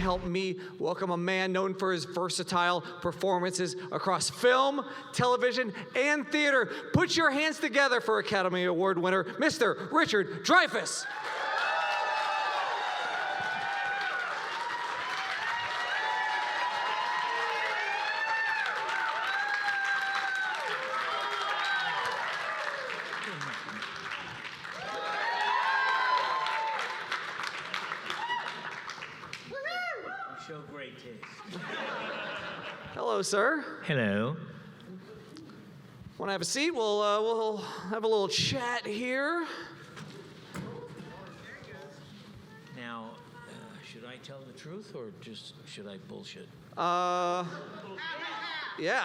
help me welcome a man known for his versatile performances across film, television, and theater. Put your hands together for Academy Award winner, Mr. Richard Dreyfuss. Show great taste. Hello, sir. Hello. Want to have a seat? We'll have a little chat here. Now, should I tell the truth or just should I bullshit? Yeah,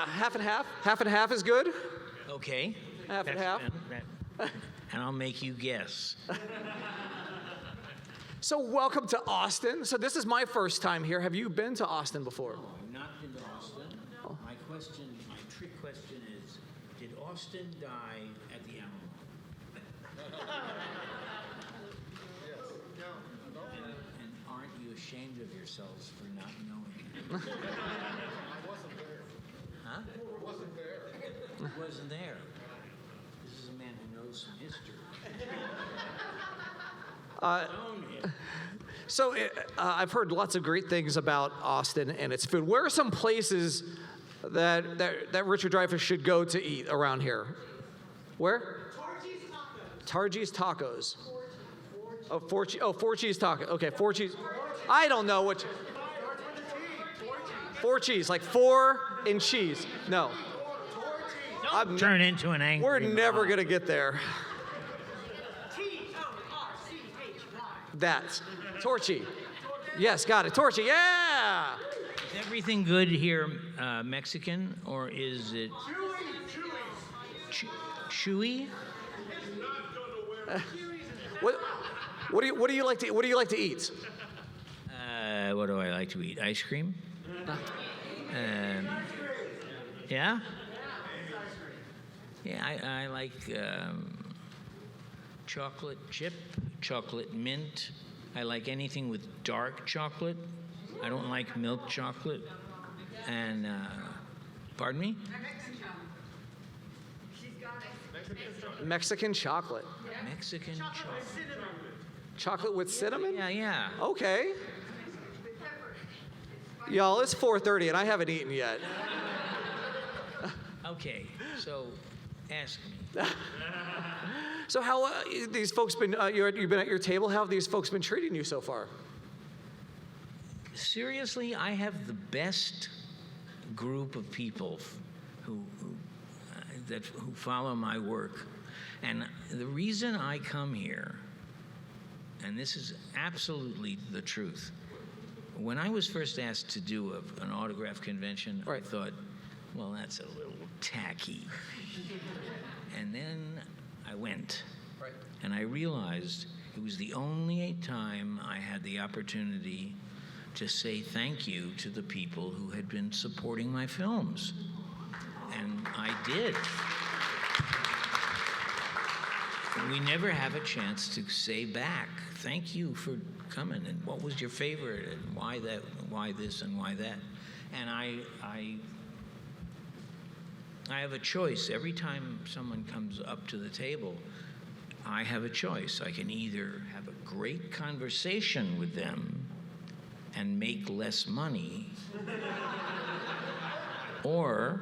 half and half. Half and half is good. Okay. Half and half. And I'll make you guess. So welcome to Austin. So this is my first time here. Have you been to Austin before? No, I've not been to Austin. Oh. My trick question is, did Austin die at the Alamo? And aren't you ashamed of yourselves for not knowing? I wasn't there. Huh? I wasn't there. He wasn't there. This is a man who knows some history. So I've heard lots of great things about Austin and its food. Where are some places that Richard Dreyfuss should go to eat around here? Where? Targie's Tacos. Oh, Four Cheese Taco. Okay, Four Cheese. I don't know what. Four cheese, like four in cheese. No. Turn into an angry We're never mob. gonna get there. That's Torchy. Yes, got it. Torchy, yeah! Is everything good here Mexican, or is it chewy? What do you like to eat? What do I like to eat? Ice cream? Yeah? Yeah, I like chocolate chip, chocolate mint. I like anything with dark chocolate. I don't like milk chocolate. And, pardon me? Mexican chocolate. Mexican chocolate. Chocolate with cinnamon? Yeah. Okay. Y'all, it's 4:30 and I haven't eaten yet. Okay, so ask me. So how these folks been? You've been at your table. How have these folks been treating you so far? Seriously, I have the best group of people who follow my work, and the reason I come here, and this is absolutely the truth. When I was first asked to do an autograph convention, Right. I thought, well, that's a little tacky. And then I went, Right. and I realized it was the only time I had the opportunity to say thank you to the people who had been supporting my films. And I did. We never have a chance to say back, thank you for coming, and what was your favorite, and why this, and why that. And I have a choice. Every time someone comes up to the table, I have a choice. I can either have a great conversation with them and make less money, or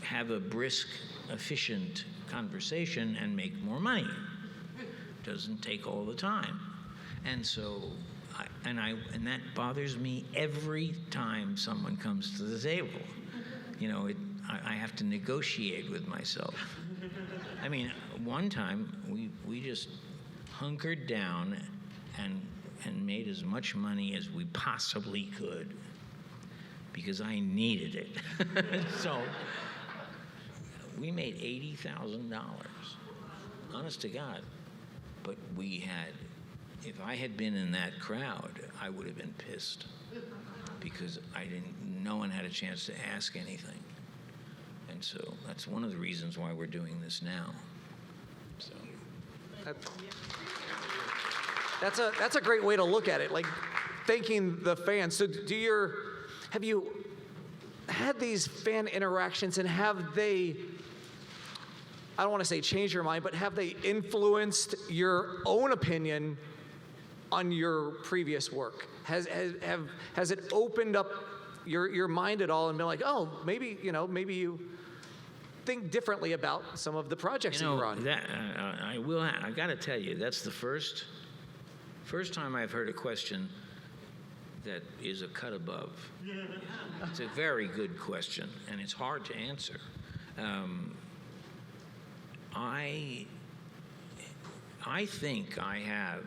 have a brisk, efficient conversation and make more money. Doesn't take all the time. And so, and that bothers me every time someone comes to the table. You know, I have to negotiate with myself. I mean, one time we just hunkered down and made as much money as we possibly could because I needed it. So we made $80,000, honest to God. But we had, if I had been in that crowd, I would have been pissed because no one had a chance to ask anything. And so that's one of the reasons why we're doing this now. So That's a great way to look at it. Like, thanking the fans. So have you had these fan interactions, and have they, I don't want to say changed your mind, but have they influenced your own opinion on your previous work? Has it opened up your mind at all and been like, oh, maybe you think differently about some of the projects that you're on? That, I got to tell you, that's the first time I've heard a question that is a cut above. It's a very good question, and it's hard to answer. I think I have,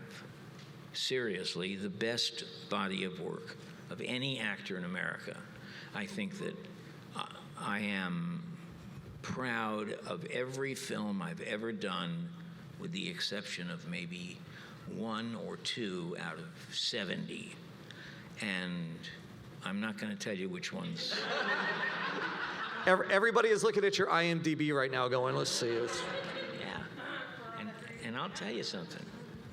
seriously, the best body of work of any actor in America. I think that I am proud of every film I've ever done, with the exception of maybe 1 or 2 out of 70. And I'm not going to tell you which ones. Everybody is looking at your IMDb right now going, let's see. Yeah. And I'll tell you something.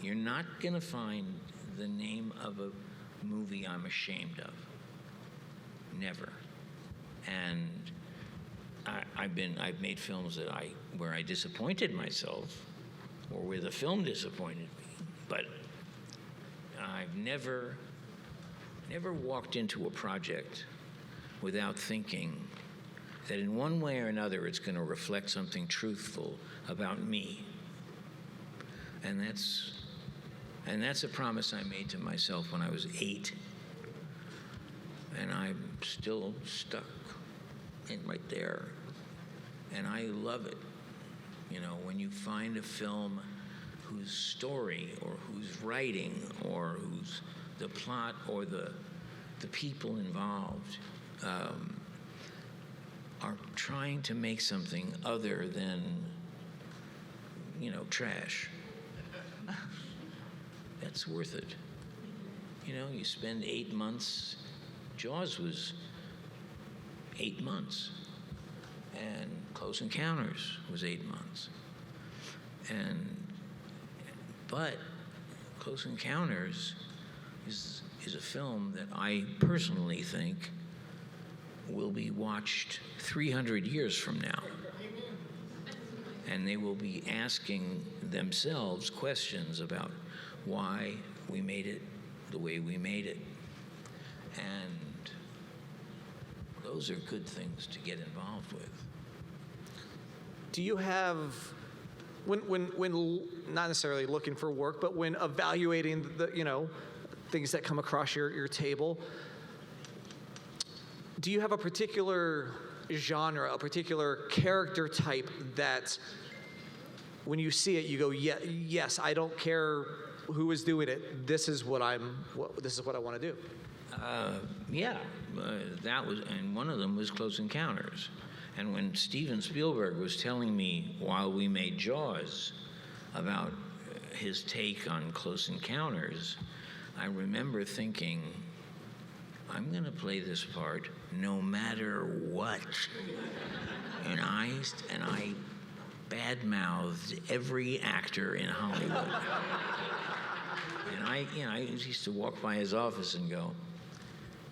You're not going to find the name of a movie I'm ashamed of. Never. And I've made films where I disappointed myself, or where the film disappointed me, but I've never walked into a project without thinking that in one way or another it's going to reflect something truthful about me. And that's a promise I made to myself when I was 8. And I'm still stuck right there. And I love it. When you find a film whose story or whose writing or whose the plot or the people involved are trying to make something other than, trash. That's worth it. You spend 8 months. Jaws was 8 months. And Close Encounters was 8 months. But Close Encounters is a film that I personally think will be watched 300 years from now. And they will be asking themselves questions about why we made it the way we made it. And those are good things to get involved with. Do you have, when not necessarily looking for work, but when evaluating the things that come across your table, do you have a particular genre, a particular character type that when you see it you go, yes, I don't care who is doing it, this is what I want to do? That was, and one of them was Close Encounters. And when Steven Spielberg was telling me while we made Jaws about his take on Close Encounters, I remember thinking, I'm going to play this part no matter what. And I bad-mouthed every actor in Hollywood. And I used to walk by his office and go,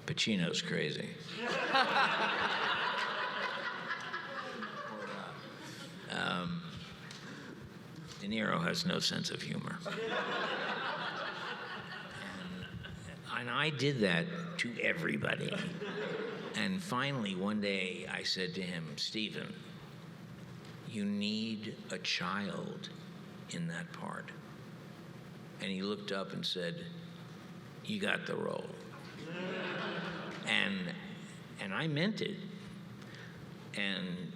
Pacino's crazy. De Niro has no sense of humor. And I did that to everybody. And finally, one day, I said to him, Steven, you need a child in that part. And he looked up and said, you got the role. And I meant it. And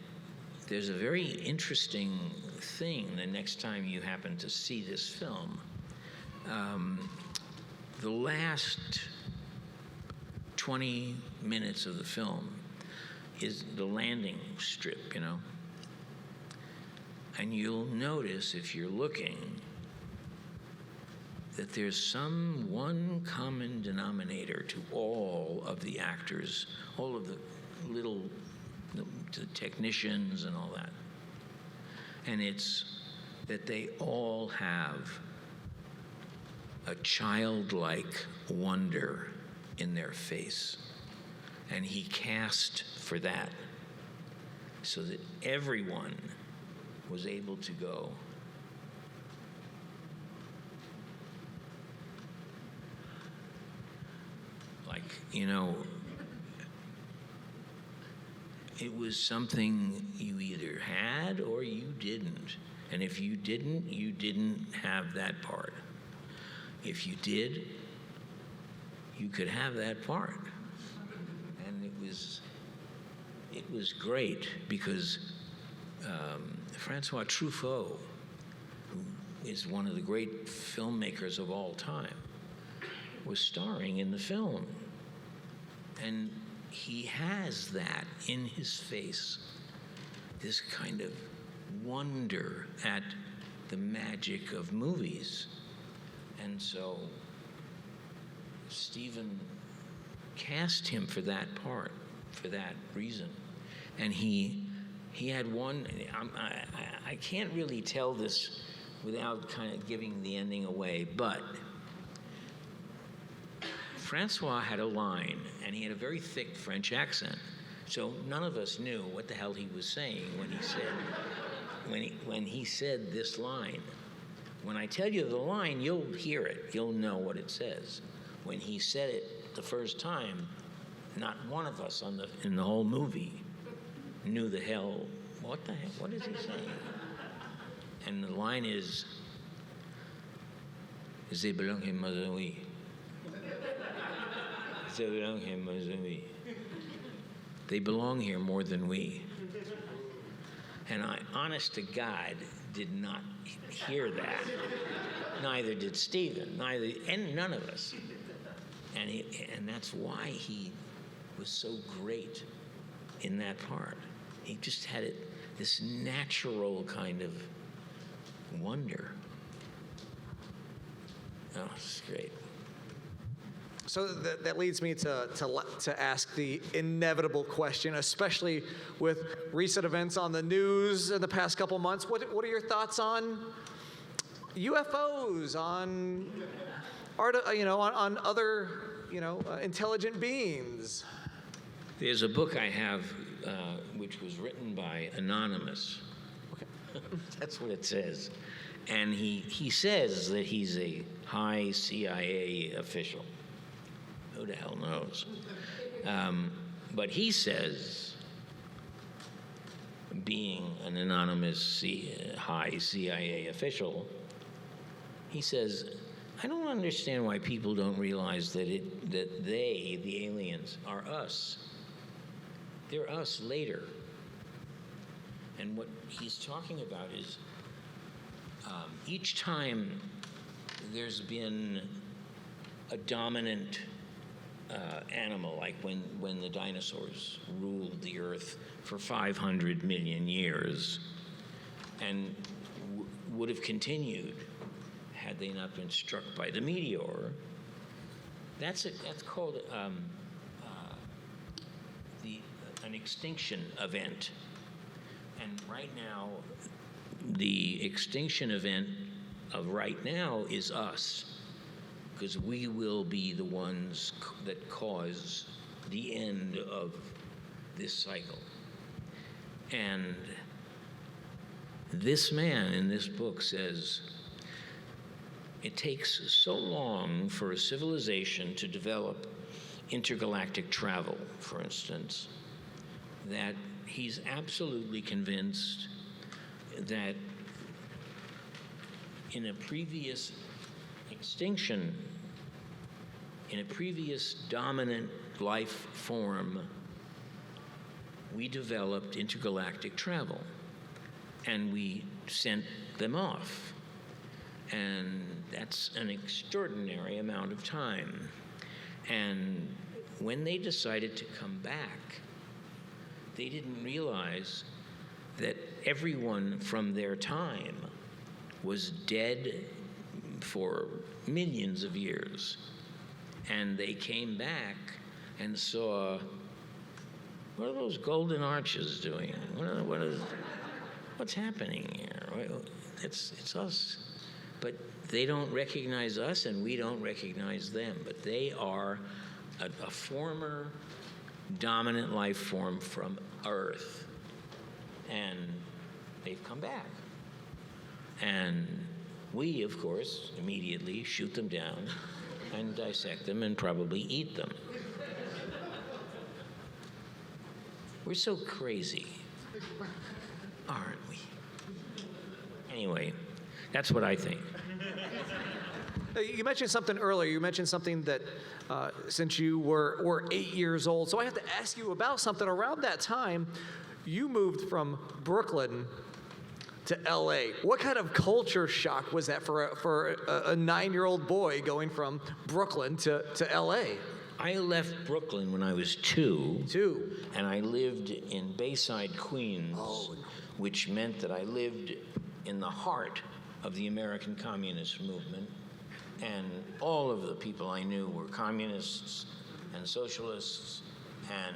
there's a very interesting thing the next time you happen to see this film. The last 20 minutes of the film is the landing strip, And you'll notice, if you're looking, that there's one common denominator to all of the actors, all of the technicians and all that. And it's that they all have a childlike wonder in their face. And he cast for that so that everyone was able to go, like, you know, it was something you either had or you didn't. And if you didn't have that part. If you did, you could have that part. And it was great because Francois Truffaut, who is one of the great filmmakers of all time, was starring in the film. And he has that in his face, this kind of wonder at the magic of movies. And so Stephen cast him for that part, for that reason. And he had one, I can't really tell this without kind of giving the ending away, but Francois had a line, and he had a very thick French accent. So none of us knew what the hell he was saying when he said this line. When I tell you the line, you'll hear it. You'll know what it says. When he said it the first time, not one of us in the whole movie knew the hell, what the heck, what is he saying? And the line is, "They belong in Mazui. They belong in Mazui. They belong here more than we." And I, honest to God, did not hear that. Neither did Stephen, and none of us. And that's why he was so great in that part. He just had this natural kind of wonder. Oh, it's great. So that leads me to ask the inevitable question, especially with recent events on the news in the past couple months. What are your thoughts on UFOs, on art, on other, intelligent beings? There's a book I have which was written by Anonymous. Okay. That's what it says. And he says that he's a high CIA official. Who the hell knows? But he says, being an anonymous high CIA official, he says, I don't understand why people don't realize that they, the aliens, are us. They're us later. And what he's talking about is each time there's been a dominant animal, like when the dinosaurs ruled the earth for 500 million years and would have continued had they not been struck by the meteor. That's called an extinction event. And right now, the extinction event of right now is us, because we will be the ones that cause the end of this cycle. And this man in this book says, it takes so long for a civilization to develop intergalactic travel, for instance, that he's absolutely convinced that in a previous extinction, in a previous dominant life form, we developed intergalactic travel, and we sent them off. And that's an extraordinary amount of time. And when they decided to come back, they didn't realize that everyone from their time was dead for millions of years. And they came back and saw, what are those golden arches doing? What's happening here? It's us. but they don't recognize us and we don't recognize them. But they are a former dominant life form from Earth, and they've come back. And we, of course, immediately shoot them down and dissect them and probably eat them. We're so crazy, aren't we? Anyway, that's what I think. You mentioned something earlier. You mentioned something that since you were 8 years old. So I have to ask you about something around that time. You moved from Brooklyn to LA. What kind of culture shock was that for a 9-year-old boy going from Brooklyn to LA? I left Brooklyn when I was 2. 2. And I lived in Bayside, Queens, which meant that I lived in the heart of the American Communist movement. And all of the people I knew were communists and socialists and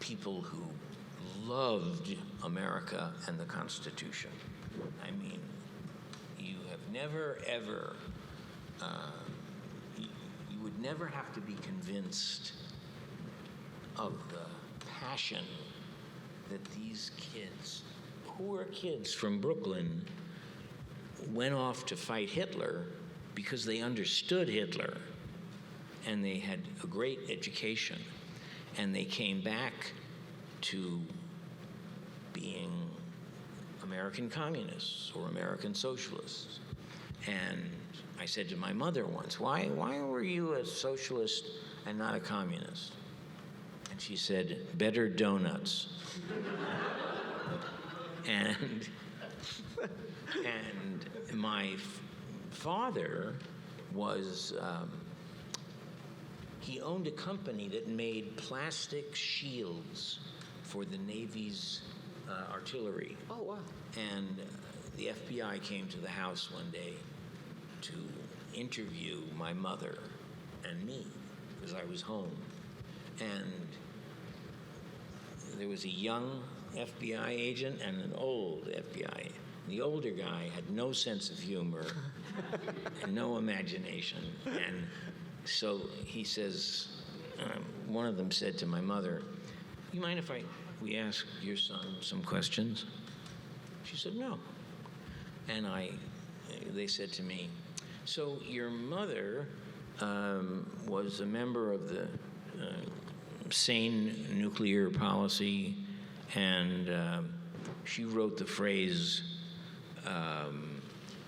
people who loved America and the Constitution. I mean, you have never, ever, you would never have to be convinced of the passion that these kids, who were kids from Brooklyn, went off to fight Hitler because they understood Hitler and they had a great education, and they came back to being American communists or American socialists. And I said to my mother once, why were you a socialist and not a communist? And she said, better donuts. And my father was, he owned a company that made plastic shields for the Navy's artillery. Oh, wow. And the FBI came to the house one day to interview my mother and me, because I was home. And there was a young FBI agent and an old FBI. The older guy had no sense of humor and no imagination. And so he says, one of them said to my mother, you mind if we ask your son some questions? She said, no. And they said to me, so your mother was a member of the sane nuclear policy, and she wrote the phrase,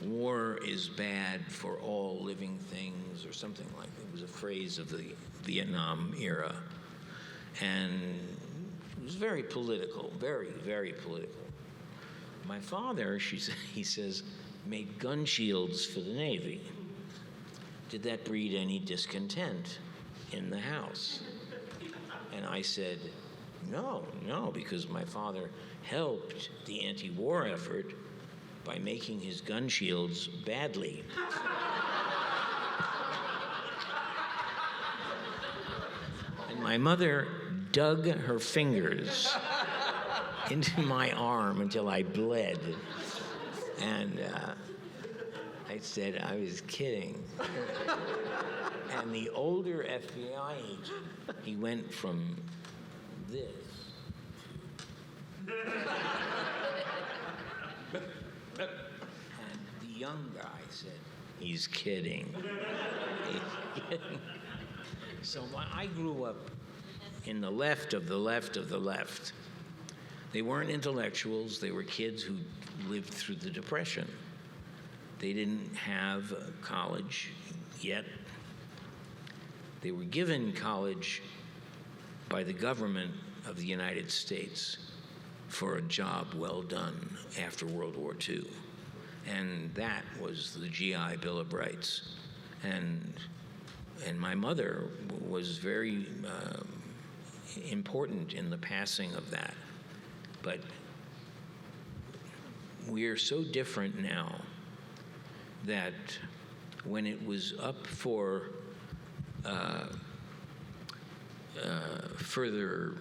war is bad for all living things, or something like that. It was a phrase of the Vietnam era. And it was very political, very, very political. My father, he says, made gun shields for the Navy. Did that breed any discontent in the house? And I said, no, because my father helped the anti-war effort by making his gun shields badly. And my mother dug her fingers into my arm until I bled. And I said I was kidding. And the older FBI agent, he went from this. And the young guy said, he's kidding. He's kidding. So I grew up in the left of the left of the left. They weren't intellectuals. They were kids who lived through the Depression. They didn't have college yet. They were given college by the government of the United States for a job well done after World War II. And that was the GI Bill of Rights. And my mother was very important in the passing of that. But we're so different now that when it was up for further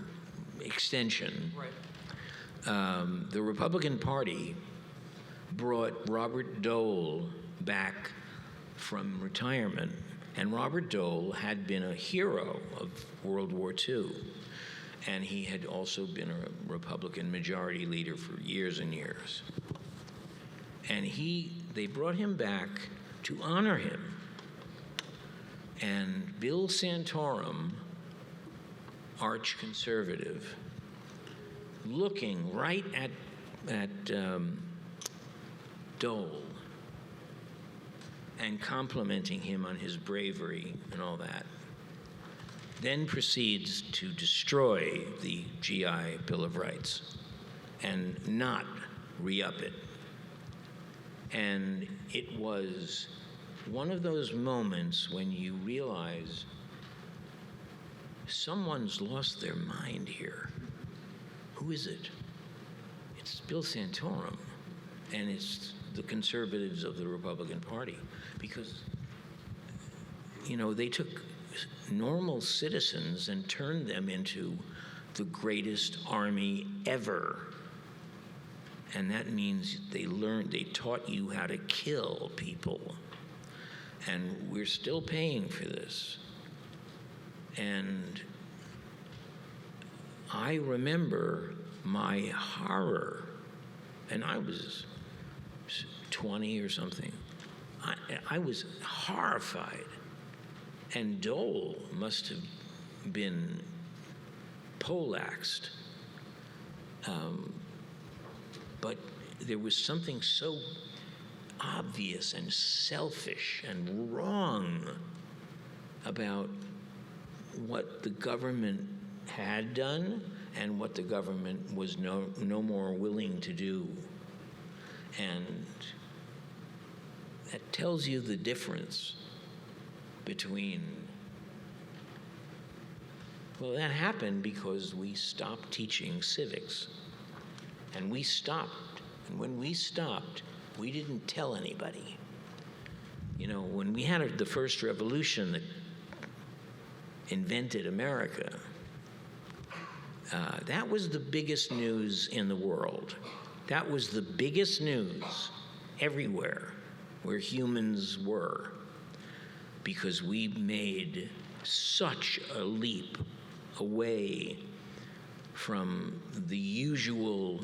extension, Right. The Republican Party brought Robert Dole back from retirement. And Robert Dole had been a hero of World War II. And he had also been a Republican majority leader for years and years. And they brought him back to honor him. And Bill Santorum, arch conservative, looking right at Dole and complimenting him on his bravery and all that, then proceeds to destroy the GI Bill of Rights and not re-up it. And it was one of those moments when you realize someone's lost their mind here. Who is it? It's Bill Santorum, and it's the conservatives of the Republican Party, because, you know, they took normal citizens and turned them into the greatest army ever. And that means they taught you how to kill people. And we're still paying for this. And I remember my horror, and I was 20 or something. I was horrified. And Dole must have been poleaxed. But there was something so obvious and selfish and wrong about what the government had done and what the government was no more willing to do. And that tells you the difference between, well, that happened because we stopped teaching civics. And we stopped. And when we stopped, we didn't tell anybody. You know, when we had the first revolution that invented America, that was the biggest news in the world. That was the biggest news everywhere where humans were, because we made such a leap away from the usual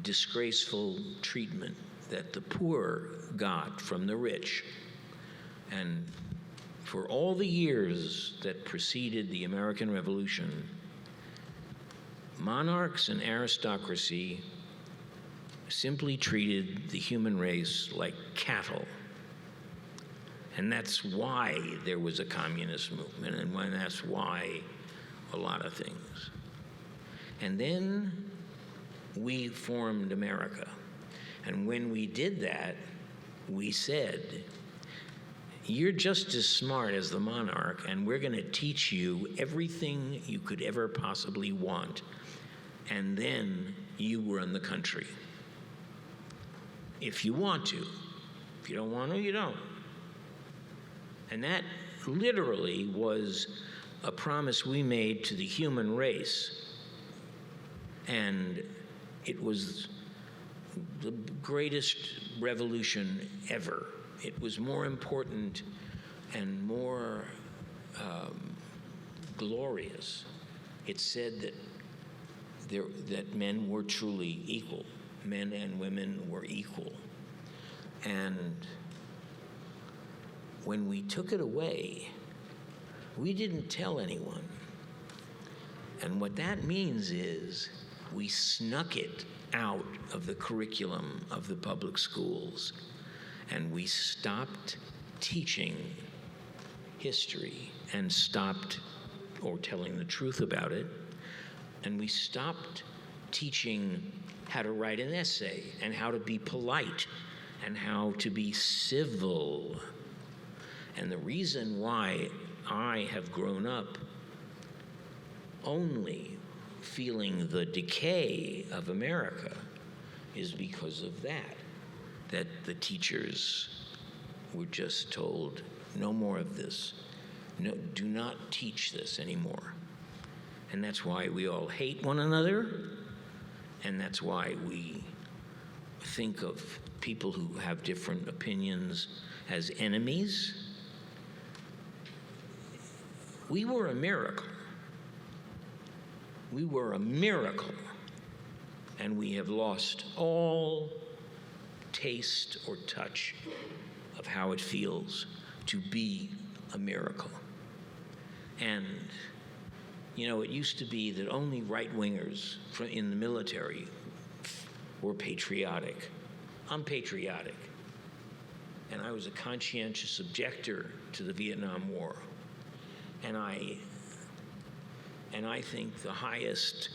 disgraceful treatment that the poor got from the rich. And for all the years that preceded the American Revolution, monarchs and aristocracy simply treated the human race like cattle. And that's why there was a communist movement, and that's why a lot of things. And then we formed America. And when we did that, we said, you're just as smart as the monarch, and we're going to teach you everything you could ever possibly want. And then you run the country. If you want to. If you don't want to, you don't. And that literally was a promise we made to the human race. And it was the greatest revolution ever. It was more important and more glorious. It said that men were truly equal. Men and women were equal. And when we took it away, we didn't tell anyone. And what that means is we snuck it out of the curriculum of the public schools, and we stopped teaching history and stopped, or telling the truth about it, and we stopped teaching how to write an essay and how to be polite and how to be civil. And the reason why I have grown up only feeling the decay of America is because of that the teachers were just told, no more of this. No, do not teach this anymore. And that's why we all hate one another, and that's why we think of people who have different opinions as enemies. We were a miracle. We were a miracle. And we have lost all taste or touch of how it feels to be a miracle. And, you know, it used to be that only right-wingers in the military were patriotic. I'm patriotic. And I was a conscientious objector to the Vietnam War. And I think the highest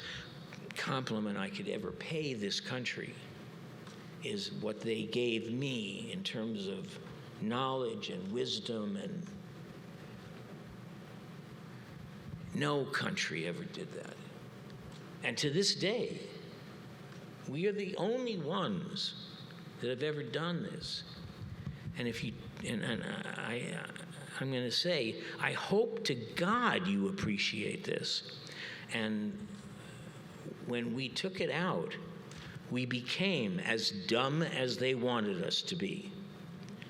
compliment I could ever pay this country is what they gave me in terms of knowledge and wisdom, and no country ever did that. And to this day, we are the only ones that have ever done this. And if you, I'm going to say, I hope to God you appreciate this. And when we took it out, we became as dumb as they wanted us to be.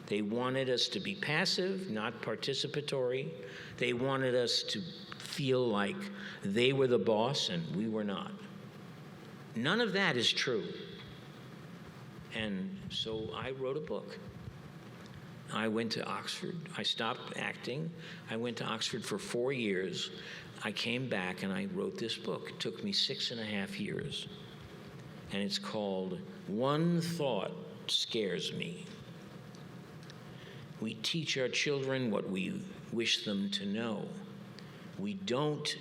They wanted us to be passive, not participatory. They wanted us to feel like they were the boss and we were not. None of that is true. And so I wrote a book. I went to Oxford. I stopped acting. I went to Oxford for 4 years. I came back and I wrote this book. It took me 6.5 years. And it's called One Thought Scares Me. We teach our children what we wish them to know. We don't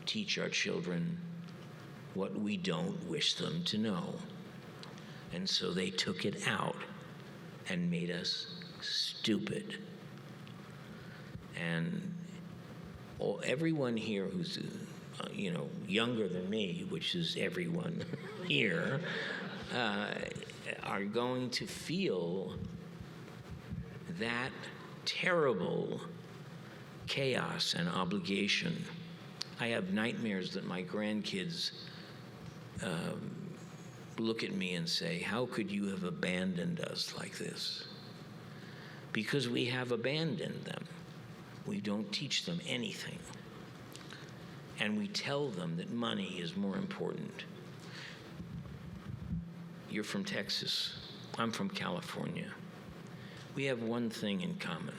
teach our children what we don't wish them to know. And so they took it out and made us stupid. And everyone here who's younger than me, which is everyone here, are going to feel that terrible chaos and obligation. I have nightmares that my grandkids look at me and say, "How could you have abandoned us like this?" Because we have abandoned them. We don't teach them anything. And we tell them that money is more important. You're from Texas. I'm from California. We have one thing in common.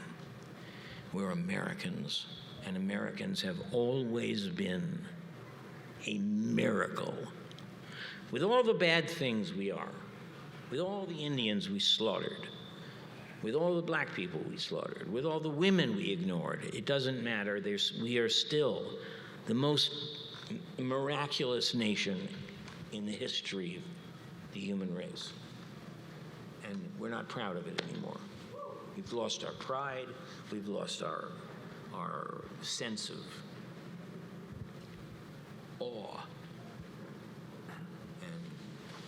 We're Americans, and Americans have always been a miracle. With all the bad things we are, with all the Indians we slaughtered, with all the black people we slaughtered, with all the women we ignored, it doesn't matter. We are still the most miraculous nation in the history of the human race. And we're not proud of it anymore. We've lost our pride. We've lost our sense of awe. And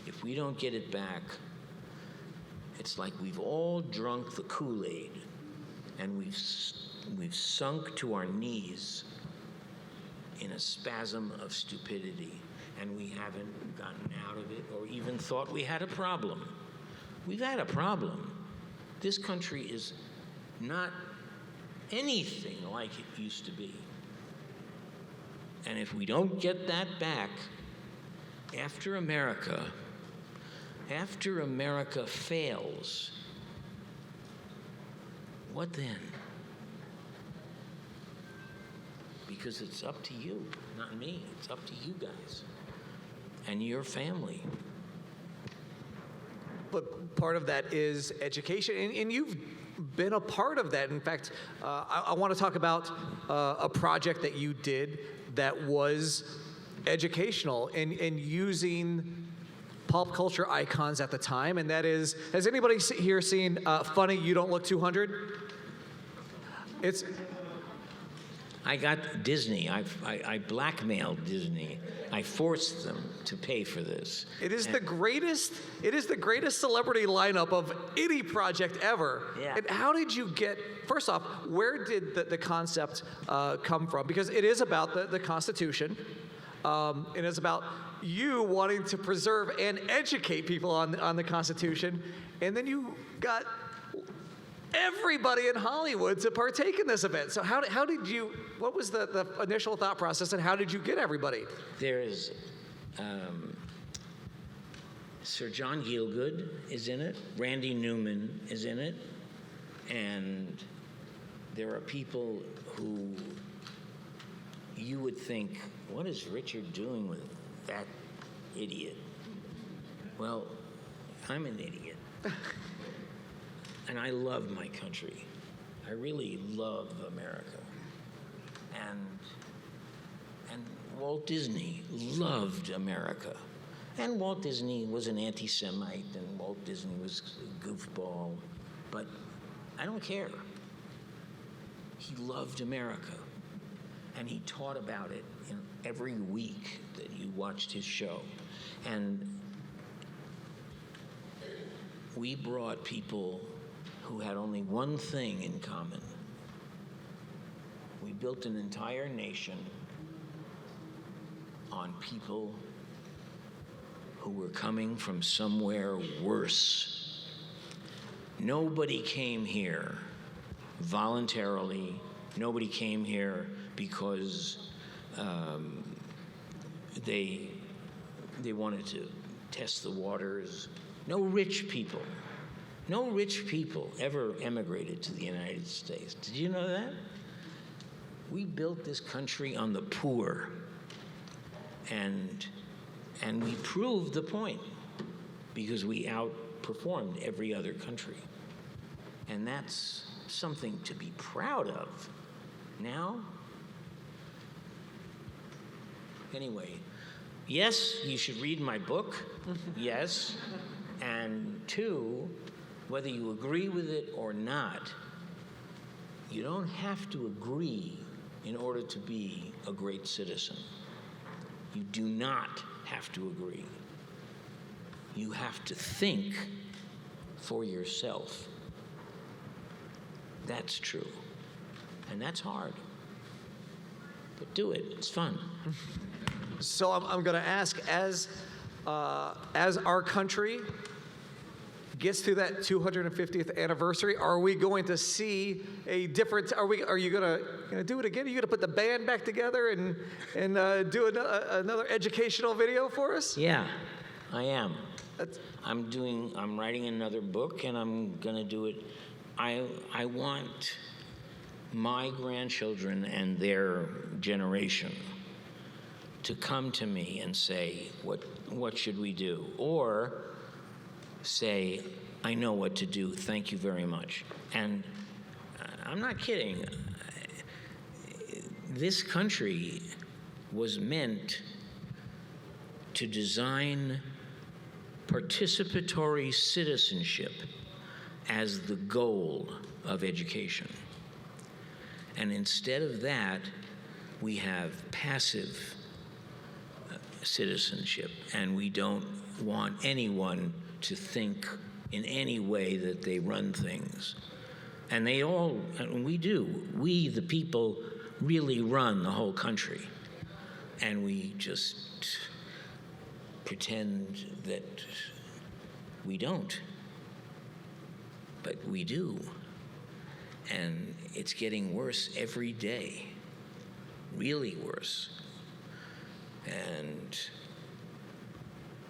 if we don't get it back, it's like we've all drunk the Kool-Aid and we've sunk to our knees in a spasm of stupidity, and we haven't gotten out of it or even thought we had a problem. We've had a problem. This country is not anything like it used to be. And if we don't get that back, after America fails, what then? Because it's up to you, not me. It's up to you guys and your family. But part of that is education, and you've been a part of that. In fact, I want to talk about a project that you did that was educational and using pop culture icons at the time, and that is, has anybody here seen Funny You Don't Look 200? I got Disney. I blackmailed Disney. I forced them to pay for this. It is the greatest celebrity lineup of any project ever. Yeah. And how did you get, first off, where did the concept come from? Because it is about the Constitution. and it's about you wanting to preserve and educate people on the Constitution, and then you got everybody in Hollywood to partake in this event. So how did you, what was the initial thought process, and how did you get everybody? There's Sir John Gielgud is in it, Randy Newman is in it, and there are people who you would think, what is Richard doing with that idiot? Well, I'm an idiot. And I love my country. I really love America. And Walt Disney loved America. And Walt Disney was an anti-Semite, and Walt Disney was a goofball. But I don't care. He loved America. And he taught about it in every week that you watched his show. And we brought people who had only one thing in common. We built an entire nation on people who were coming from somewhere worse. Nobody came here voluntarily. Nobody came here because they wanted to test the waters. No rich people ever emigrated to the United States. Did you know that? We built this country on the poor, and we proved the point because we outperformed every other country. And that's something to be proud of. Now, anyway, yes, you should read my book, yes, and two, whether you agree with it or not, you don't have to agree in order to be a great citizen. You do not have to agree. You have to think for yourself. That's true. And that's hard. But do it. It's fun. So I'm going to ask, as our country gets to that 250th anniversary, are we going to see a different? Are you going to do it again? Are you going to put the band back together and do another educational video for us? Yeah, I am. I'm writing another book, and I'm going to do it. I want my grandchildren and their generation to come to me and say, what should we do? Or say, I know what to do, thank you very much. And I'm not kidding. This country was meant to design participatory citizenship as the goal of education. And instead of that, we have passive citizenship, and we don't want anyone to think in any way that they run things. And we do. We, the people, really run the whole country. And we just pretend that we don't. But we do. And it's getting worse every day, really worse. And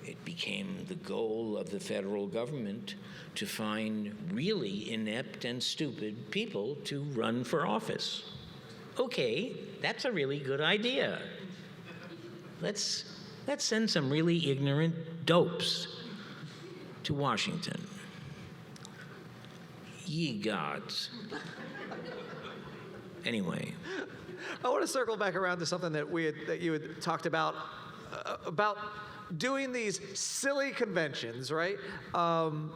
it became the goal of the federal government to find really inept and stupid people to run for office. Okay, that's a really good idea. Let's send some really ignorant dopes to Washington. Ye gods. Anyway. I want to circle back around to something that you had talked about doing these silly conventions, right? And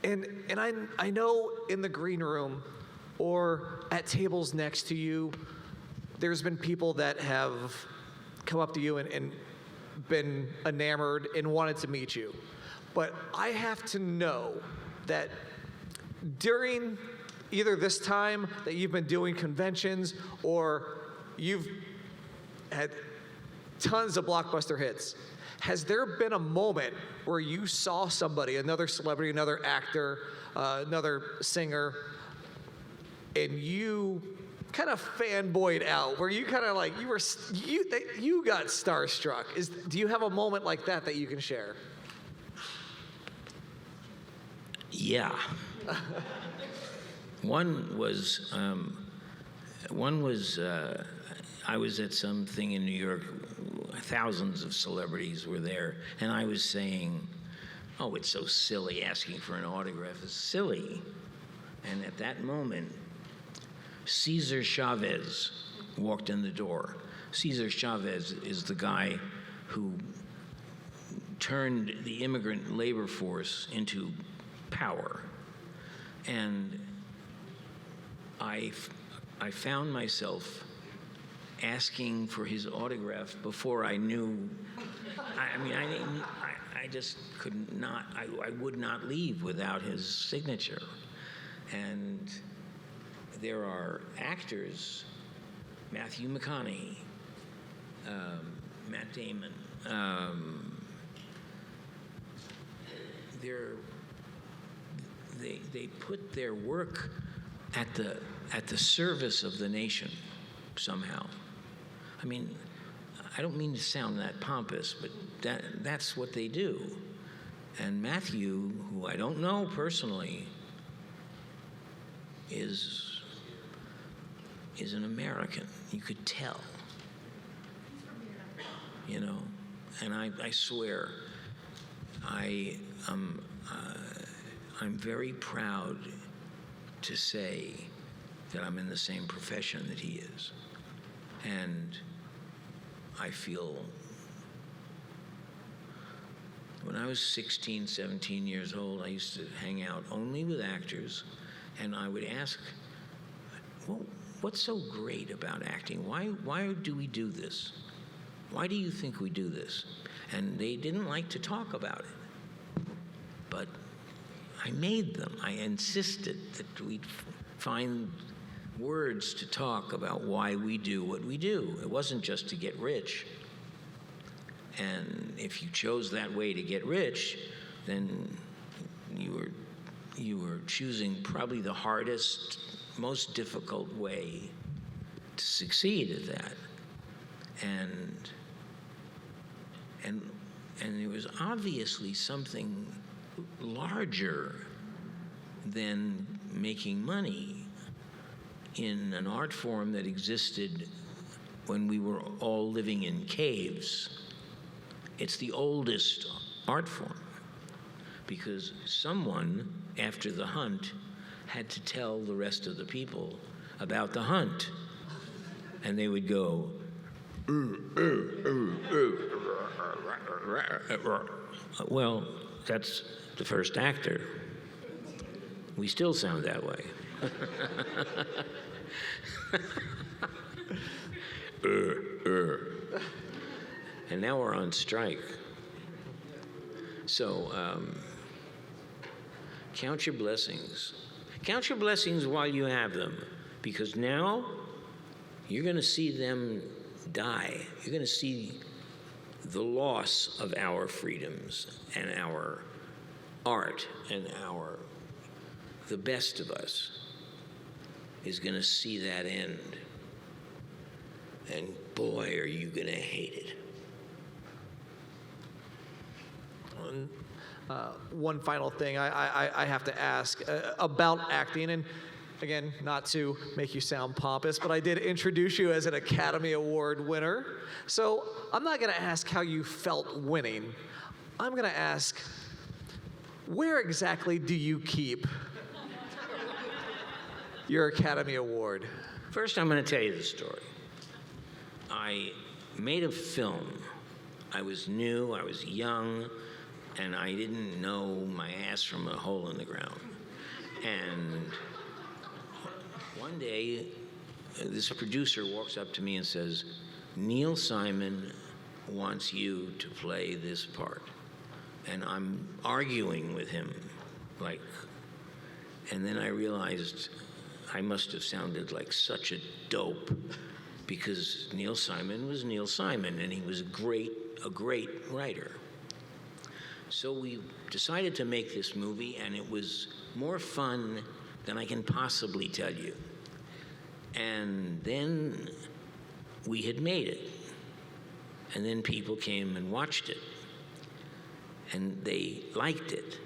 I know in the green room or at tables next to you, there's been people that have come up to you and been enamored and wanted to meet you. But I have to know that during either this time that you've been doing conventions or you've had tons of blockbuster hits. Has there been a moment where you saw somebody, another celebrity, another actor, another singer, and you kind of fanboyed out, where you kind of like you got starstruck? Do you have a moment like that that you can share? Yeah. One was I was at something in New York. Thousands of celebrities were there, and I was saying, "Oh, it's so silly asking for an autograph. It's silly." And at that moment, Cesar Chavez walked in the door. Cesar Chavez is the guy who turned the immigrant labor force into power. And I found myself asking for his autograph before I knew. I just could not. I would not leave without his signature. And there are actors, Matthew McConaughey, Matt Damon. They put their work at the service of the nation somehow. I mean, I don't mean to sound that pompous, but that's what they do. And Matthew, who I don't know personally, is an American. You could tell. You know, and I swear, I'm very proud to say that I'm in the same profession that he is. And I feel, when I was 16, 17 years old, I used to hang out only with actors, and I would ask, well, what's so great about acting? Why do we do this? Why do you think we do this? And they didn't like to talk about it. But I made them. I insisted that we'd find words to talk about why we do what we do. It wasn't just to get rich. And if you chose that way to get rich, then you were choosing probably the hardest, most difficult way to succeed at that. And there was obviously something larger than making money in an art form that existed when we were all living in caves. It's the oldest art form because someone, after the hunt, had to tell the rest of the people about the hunt. And they would go, well, that's the first actor. We still sound that way. And now we're on strike. So count your blessings. Count your blessings while you have them, because now you're going to see them die. You're going to see the loss of our freedoms and our art and the best of us is going to see that end. And boy, are you going to hate it. One final thing I have to ask about acting, and again, not to make you sound pompous, but I did introduce you as an Academy Award winner. So I'm not going to ask how you felt winning. I'm going to ask, where exactly do you keep your Academy Award? First, I'm going to tell you the story. I made a film. I was new, I was young, and I didn't know my ass from a hole in the ground. And one day, this producer walks up to me and says, Neil Simon wants you to play this part. And I'm arguing with him, and then I realized I must have sounded like such a dope because Neil Simon was Neil Simon, and he was a great writer. So we decided to make this movie, and it was more fun than I can possibly tell you. And then we had made it. And then people came and watched it. And they liked it.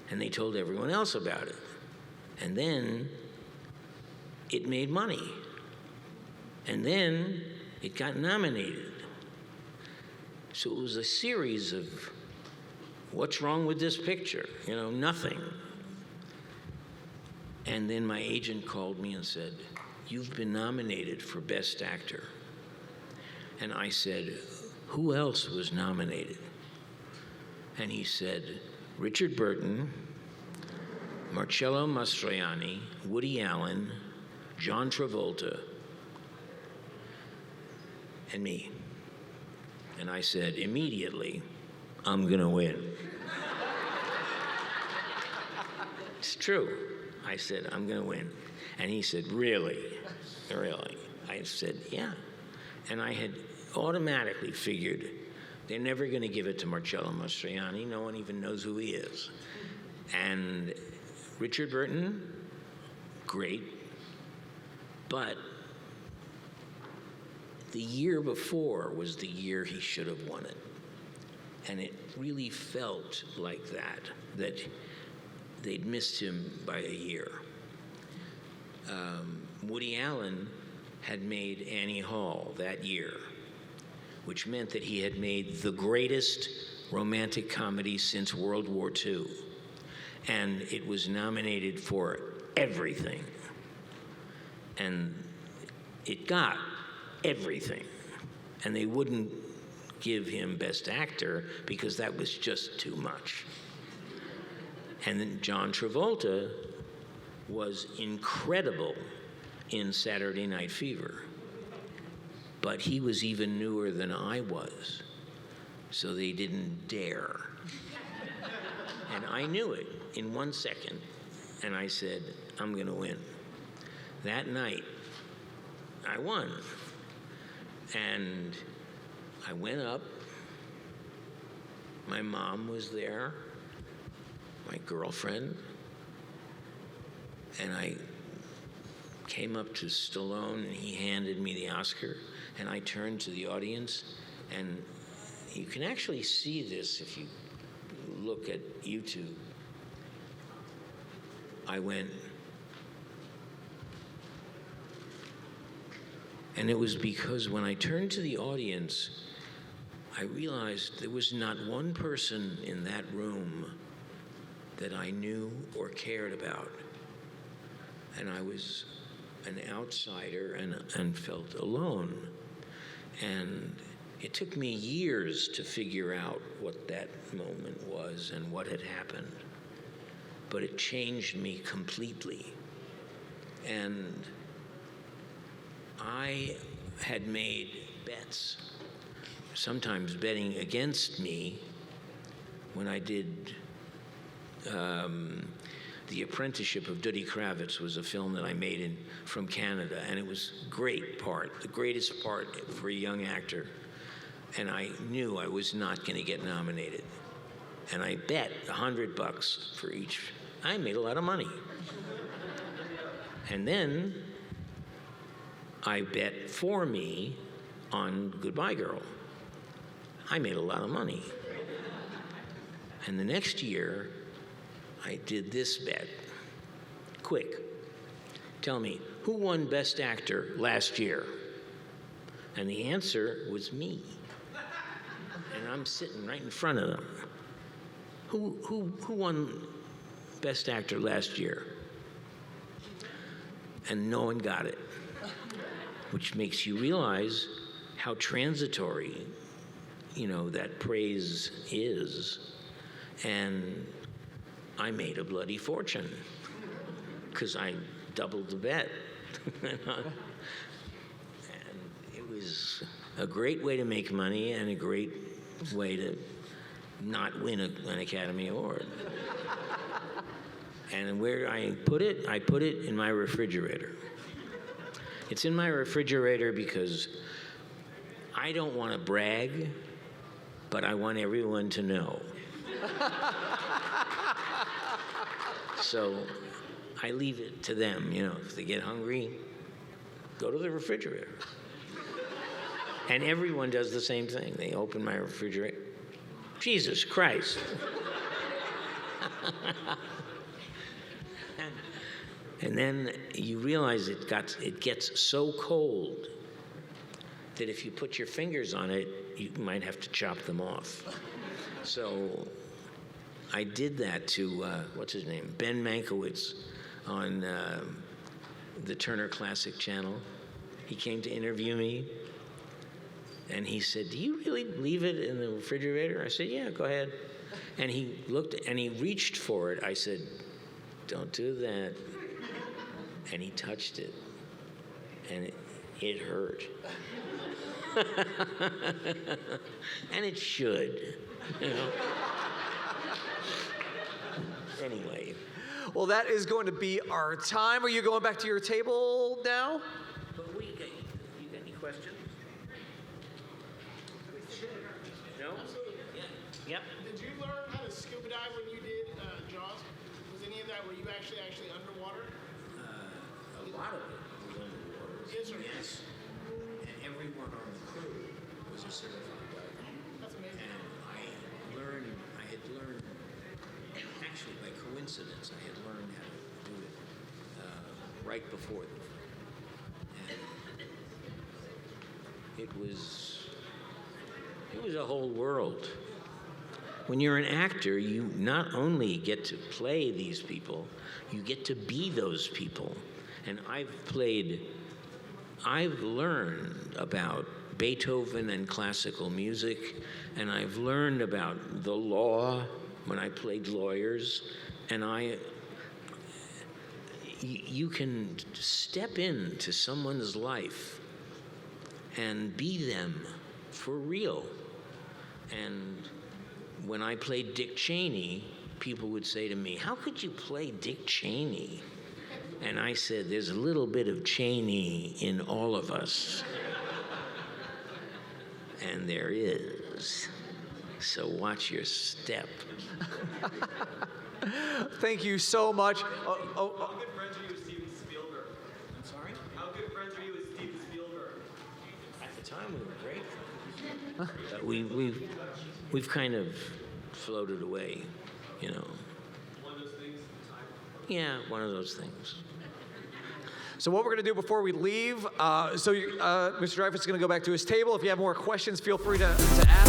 And they told everyone else about it. And then it made money. And then it got nominated. So it was a series of, what's wrong with this picture? You know, nothing. And then my agent called me and said, you've been nominated for Best Actor. And I said, who else was nominated? And he said, Richard Burton, Marcello Mastroianni, Woody Allen, John Travolta, and me. And I said, immediately, I'm gonna win. It's true. I said, I'm gonna win. And he said, really? Really? I said, yeah. And I had automatically figured they're never gonna give it to Marcello Mastroianni. No one even knows who he is. And Richard Burton, great. But the year before was the year he should have won it. And it really felt like that they'd missed him by a year. Woody Allen had made Annie Hall that year, which meant that he had made the greatest romantic comedy since World War II. And it was nominated for everything. And it got everything. And they wouldn't give him Best Actor because that was just too much. And then John Travolta was incredible in Saturday Night Fever. But he was even newer than I was, so they didn't dare. And I knew it in 1 second, and I said, I'm gonna win. That night, I won. And I went up. My mom was there, my girlfriend, and I came up to Stallone, and he handed me the Oscar, and I turned to the audience, and you can actually see this if you look at YouTube. I went, and it was because when I turned to the audience, I realized there was not one person in that room that I knew or cared about. And I was an outsider and felt alone. And it took me years to figure out what that moment was and what had happened. But it changed me completely. And I had made bets, sometimes betting against me, when I did The Apprenticeship of Duddy Kravitz was a film that I made from Canada, and it was a great part, the greatest part for a young actor. And I knew I was not going to get nominated. And I bet $100 for each. I made a lot of money. And then I bet for me on Goodbye Girl. I made a lot of money. And the next year, I did this bet. Quick, tell me, who won Best Actor last year? And the answer was me. And I'm sitting right in front of them. Who won Best Actor last year? And no one got it, which makes you realize how transitory, that praise is. And I made a bloody fortune because I doubled the bet. And it was a great way to make money and a great way to not win an Academy Award. And where I put it in my refrigerator. It's in my refrigerator because I don't want to brag, but I want everyone to know. So I leave it to them, you know, if they get hungry, go to the refrigerator. And everyone does the same thing. They open my refrigerator. Jesus Christ. And then you realize it gets so cold that if you put your fingers on it, you might have to chop them off. So I did that to, what's his name? Ben Mankiewicz on the Turner Classic Channel. He came to interview me, and he said, "Do you really leave it in the refrigerator?" I said, "Yeah, go ahead." And he looked, and he reached for it. I said, "Don't do that." And he touched it, and it hurt. And it should, you know. Anyway. Well, that is going to be our time. Are you going back to your table now? But you got any questions? No? Yeah. Yep. Did you learn how to scuba dive when you did Jaws? Was any of that were you actually underwater? A lot of it was underwater. Yes, sir. Yes. And everyone on the crew was a certified diver. That's amazing. And I had learned, actually by coincidence, I had learned how to do it right before the film. And it was a whole world. When you're an actor, you not only get to play these people, you get to be those people. And I've learned about Beethoven and classical music, and I've learned about the law when I played lawyers, and you can step into someone's life and be them for real. And when I played Dick Cheney, people would say to me, "How could you play Dick Cheney?" And I said, "There's a little bit of Cheney in all of us." And there is. So watch your step. Thank you so much. How good friends are you with Steven Spielberg? I'm sorry? How good friends are you with Steven Spielberg? At the time, we were great friends. But we've kind of floated away, you know. One of those things. Yeah, one of those things. So what we're going to do before we leave, Mr. Dreyfuss is going to go back to his table. If you have more questions, feel free to ask.